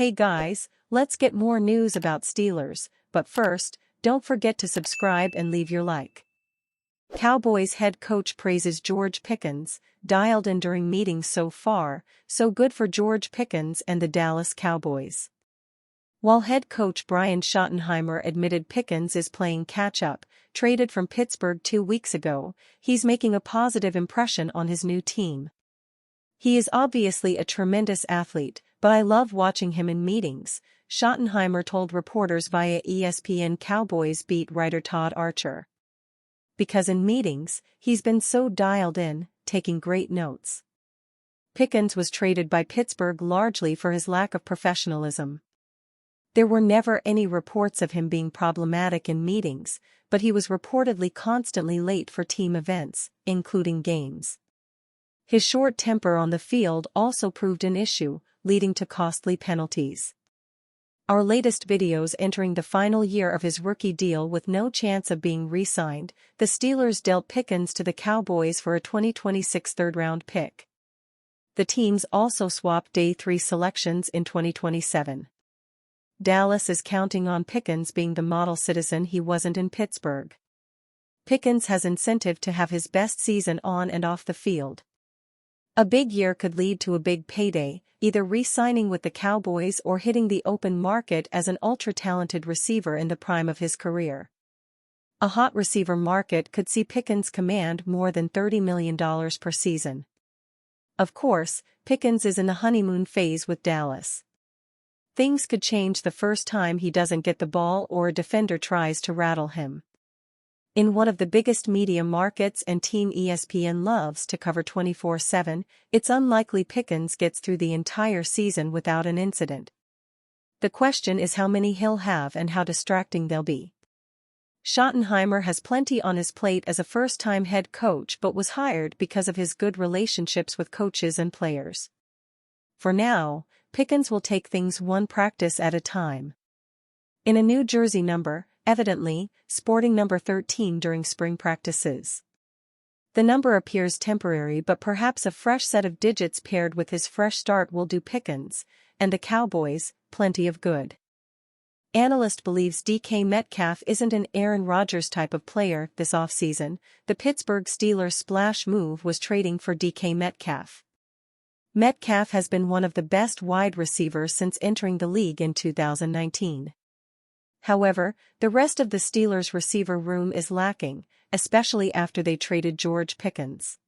Hey guys, let's get more news about Steelers, but first, don't forget to subscribe and leave your like. Cowboys head coach praises George Pickens, dialed in during meetings so far, so good for George Pickens and the Dallas Cowboys. While head coach Brian Schottenheimer admitted Pickens is playing catch-up, traded from Pittsburgh 2 weeks ago, he's making a positive impression on his new team. He is obviously a tremendous athlete, but I love watching him in meetings, Schottenheimer told reporters via ESPN Cowboys beat writer Todd Archer. Because in meetings, he's been so dialed in, taking great notes. Pickens was traded by Pittsburgh largely for his lack of professionalism. There were never any reports of him being problematic in meetings, but he was reportedly constantly late for team events, including games. His short temper on the field also proved an issue, leading to costly penalties. Our latest videos entering the final year of his rookie deal with no chance of being re-signed, the Steelers dealt Pickens to the Cowboys for a 2026 third-round pick. The teams also swapped day 3 selections in 2027. Dallas is counting on Pickens being the model citizen he wasn't in Pittsburgh. Pickens has incentive to have his best season on and off the field. A big year could lead to a big payday, either re-signing with the Cowboys or hitting the open market as an ultra-talented receiver in the prime of his career. A hot receiver market could see Pickens command more than $30 million per season. Of course, Pickens is in the honeymoon phase with Dallas. Things could change the first time he doesn't get the ball or a defender tries to rattle him. In one of the biggest media markets and team ESPN loves to cover 24/7, it's unlikely Pickens gets through the entire season without an incident. The question is how many he'll have and how distracting they'll be. Schottenheimer has plenty on his plate as a first-time head coach but was hired because of his good relationships with coaches and players. For now, Pickens will take things one practice at a time. In a new jersey number, evidently, sporting number 13 during spring practices. The number appears temporary, but perhaps a fresh set of digits paired with his fresh start will do Pickens, and the Cowboys, plenty of good. Analyst believes DK Metcalf isn't an Aaron Rodgers type of player this offseason. The Pittsburgh Steelers' splash move was trading for DK Metcalf. Metcalf has been one of the best wide receivers since entering the league in 2019. However, the rest of the Steelers' receiver room is lacking, especially after they traded George Pickens.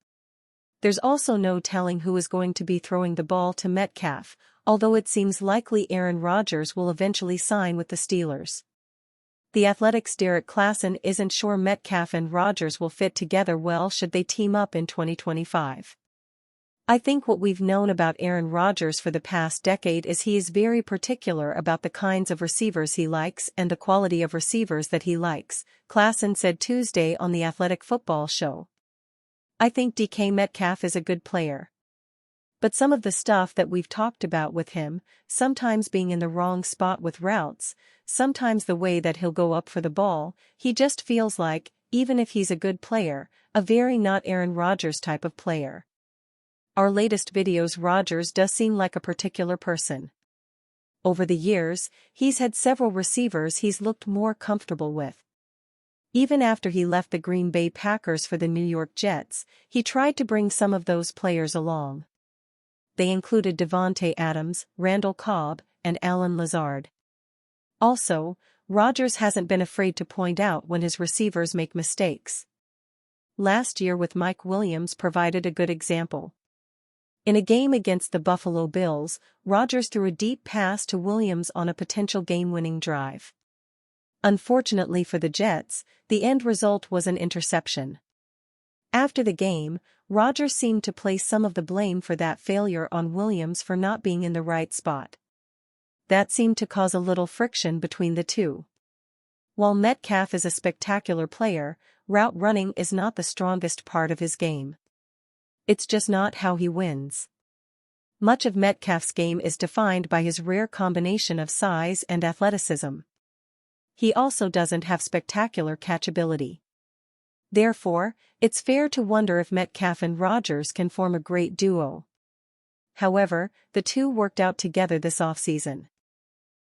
There's also no telling who is going to be throwing the ball to Metcalf, although it seems likely Aaron Rodgers will eventually sign with the Steelers. The Athletic's Derek Klassen isn't sure Metcalf and Rodgers will fit together well should they team up in 2025. I think what we've known about Aaron Rodgers for the past decade is he is very particular about the kinds of receivers he likes and the quality of receivers that he likes, Klassen said Tuesday on the Athletic Football Show. I think DK Metcalf is a good player. But some of the stuff that we've talked about with him, sometimes being in the wrong spot with routes, sometimes the way that he'll go up for the ball, he just feels like, even if he's a good player, a very not Aaron Rodgers type of player. Our latest videos Rodgers does seem like a particular person. Over the years, he's had several receivers he's looked more comfortable with. Even after he left the Green Bay Packers for the New York Jets, he tried to bring some of those players along. They included Davante Adams, Randall Cobb, and Allen Lazard. Also, Rodgers hasn't been afraid to point out when his receivers make mistakes. Last year with Mike Williams provided a good example. In a game against the Buffalo Bills, Rodgers threw a deep pass to Williams on a potential game-winning drive. Unfortunately for the Jets, the end result was an interception. After the game, Rodgers seemed to place some of the blame for that failure on Williams for not being in the right spot. That seemed to cause a little friction between the two. While Metcalf is a spectacular player, route running is not the strongest part of his game. It's just not how he wins. Much of Metcalf's game is defined by his rare combination of size and athleticism. He also doesn't have spectacular catchability. Therefore, it's fair to wonder if Metcalf and Rodgers can form a great duo. However, the two worked out together this offseason.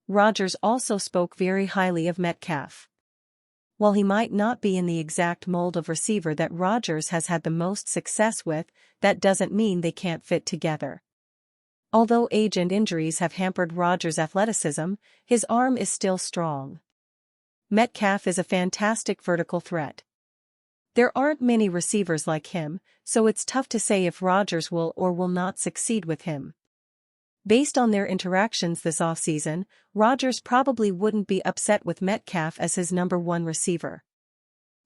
Rodgers also spoke very highly of Metcalf. While he might not be in the exact mold of receiver that Rodgers has had the most success with, that doesn't mean they can't fit together. Although age and injuries have hampered Rodgers' athleticism, his arm is still strong. Metcalf is a fantastic vertical threat. There aren't many receivers like him, so it's tough to say if Rodgers will or will not succeed with him. Based on their interactions this offseason, Rodgers probably wouldn't be upset with Metcalf as his number one receiver.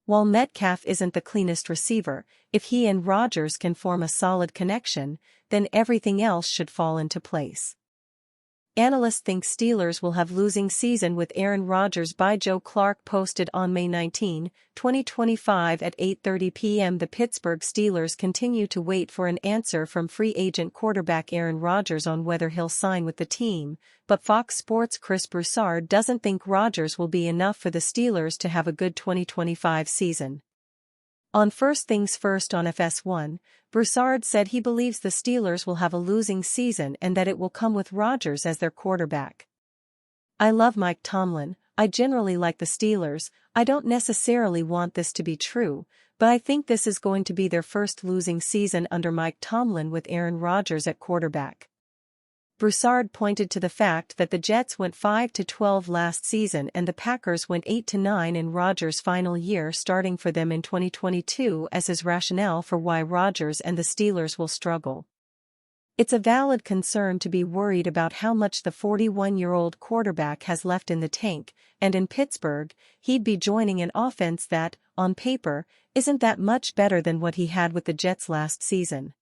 While Metcalf isn't the cleanest receiver, if he and Rodgers can form a solid connection, then everything else should fall into place. Analysts think Steelers will have losing season with Aaron Rodgers by Joe Clark posted on May 19, 2025 at 8:30 p.m. The Pittsburgh Steelers continue to wait for an answer from free agent quarterback Aaron Rodgers on whether he'll sign with the team, but Fox Sports' Chris Broussard doesn't think Rodgers will be enough for the Steelers to have a good 2025 season. On First Things First on FS1, Broussard said he believes the Steelers will have a losing season and that it will come with Rodgers as their quarterback. "I love Mike Tomlin, I generally like the Steelers, I don't necessarily want this to be true, but I think this is going to be their first losing season under Mike Tomlin with Aaron Rodgers at quarterback." Broussard pointed to the fact that the Jets went 5-12 last season and the Packers went 8-9 in Rodgers' final year starting for them in 2022 as his rationale for why Rodgers and the Steelers will struggle. It's a valid concern to be worried about how much the 41-year-old quarterback has left in the tank, and in Pittsburgh, he'd be joining an offense that, on paper, isn't that much better than what he had with the Jets last season.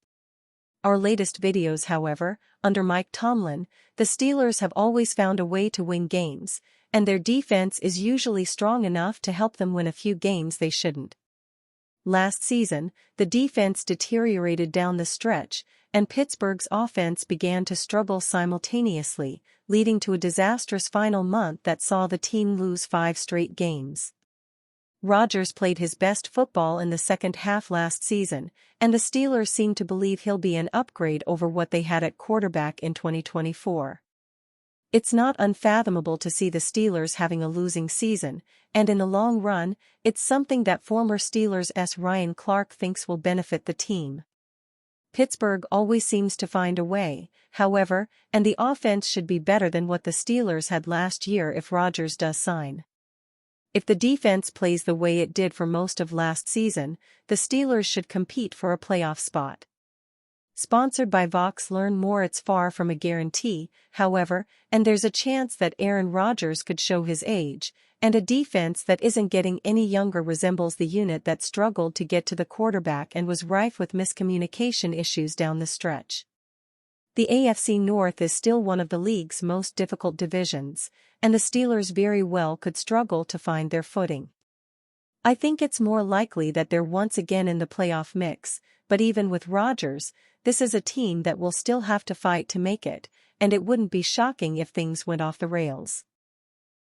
Our latest videos, however, under Mike Tomlin, the Steelers have always found a way to win games, and their defense is usually strong enough to help them win a few games they shouldn't. Last season, the defense deteriorated down the stretch, and Pittsburgh's offense began to struggle simultaneously, leading to a disastrous final month that saw the team lose 5 straight games. Rodgers played his best football in the second half last season, and the Steelers seem to believe he'll be an upgrade over what they had at quarterback in 2024. It's not unfathomable to see the Steelers having a losing season, and in the long run, it's something that former Steelers' Ryan Clark thinks will benefit the team. Pittsburgh always seems to find a way, however, and the offense should be better than what the Steelers had last year if Rodgers does sign. If the defense plays the way it did for most of last season, the Steelers should compete for a playoff spot. Sponsored by Vox. Learn more. It's far from a guarantee, however, and there's a chance that Aaron Rodgers could show his age, and a defense that isn't getting any younger resembles the unit that struggled to get to the quarterback and was rife with miscommunication issues down the stretch. The AFC North is still one of the league's most difficult divisions, and the Steelers very well could struggle to find their footing. I think it's more likely that they're once again in the playoff mix, but even with Rodgers, this is a team that will still have to fight to make it, and it wouldn't be shocking if things went off the rails.